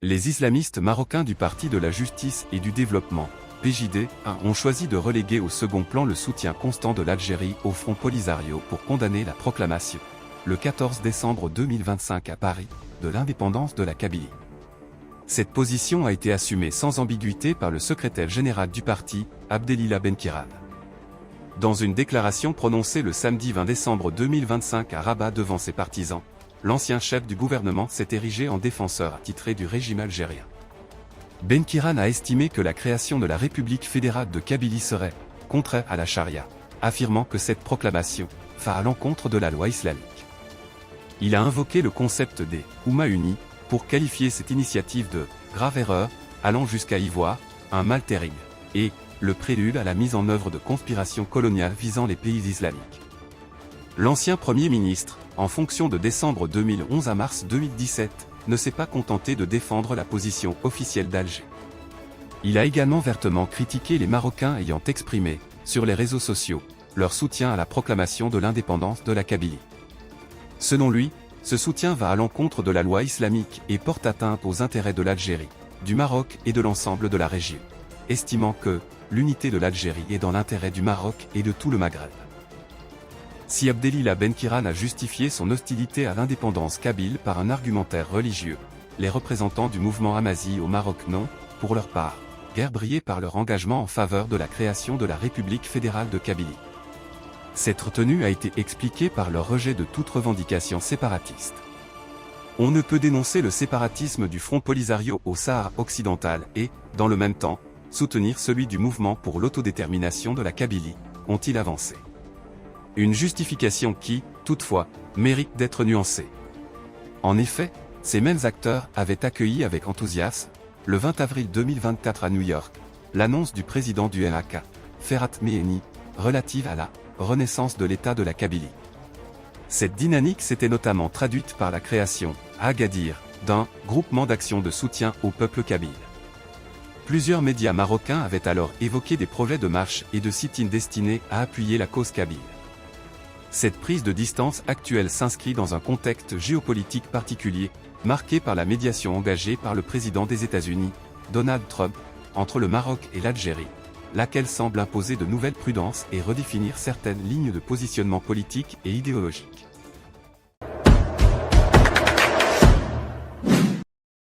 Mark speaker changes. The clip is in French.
Speaker 1: Les islamistes marocains du Parti de la Justice et du Développement, PJD, ont choisi de reléguer au second plan le soutien constant de l'Algérie au Front Polisario pour condamner la proclamation, le 14 décembre 2025 à Paris, de l'indépendance de la Kabylie. Cette position a été assumée sans ambiguïté par le secrétaire général du parti, Abdelila Benkiran. Dans une déclaration prononcée le samedi 20 décembre 2025 à Rabat devant ses partisans, l'ancien chef du gouvernement s'est érigé en défenseur attitré du régime algérien. Benkiran a estimé que la création de la République fédérale de Kabylie serait contraire à la charia, affirmant que cette proclamation va à l'encontre de la loi islamique. Il a invoqué le concept des Oumma unis pour qualifier cette initiative de grave erreur, allant jusqu'à y voir un mal terrible, et le prélude à la mise en œuvre de conspirations coloniales visant les pays islamiques. L'ancien Premier ministre, en fonction de décembre 2011 à mars 2017, ne s'est pas contenté de défendre la position officielle d'Alger. Il a également vertement critiqué les Marocains ayant exprimé, sur les réseaux sociaux, leur soutien à la proclamation de l'indépendance de la Kabylie. Selon lui, ce soutien va à l'encontre de la loi islamique et porte atteinte aux intérêts de l'Algérie, du Maroc et de l'ensemble de la région, estimant que l'unité de l'Algérie est dans l'intérêt du Maroc et de tout le Maghreb. Si Abdelila Benkiran a justifié son hostilité à l'indépendance kabyle par un argumentaire religieux, les représentants du mouvement Amazi au Maroc n'ont, pour leur part, guère brillé par leur engagement en faveur de la création de la République fédérale de Kabylie. Cette retenue a été expliquée par leur rejet de toute revendication séparatiste. On ne peut dénoncer le séparatisme du Front Polisario au Sahara occidental et, dans le même temps, soutenir celui du mouvement pour l'autodétermination de la Kabylie, ont-ils avancé. Une justification qui, toutefois, mérite d'être nuancée. En effet, ces mêmes acteurs avaient accueilli avec enthousiasme, le 20 avril 2024 à New York, l'annonce du président du MAK, Ferhat Meheni, relative à la renaissance de l'État de la Kabylie. Cette dynamique s'était notamment traduite par la création, à Agadir, d'un groupement d'action de soutien au peuple kabyle. Plusieurs médias marocains avaient alors évoqué des projets de marche et de sit-in destinés à appuyer la cause kabyle. Cette prise de distance actuelle s'inscrit dans un contexte géopolitique particulier, marqué par la médiation engagée par le président des États-Unis, Donald Trump, entre le Maroc et l'Algérie, laquelle semble imposer de nouvelles prudences et redéfinir certaines lignes de positionnement politique et idéologique.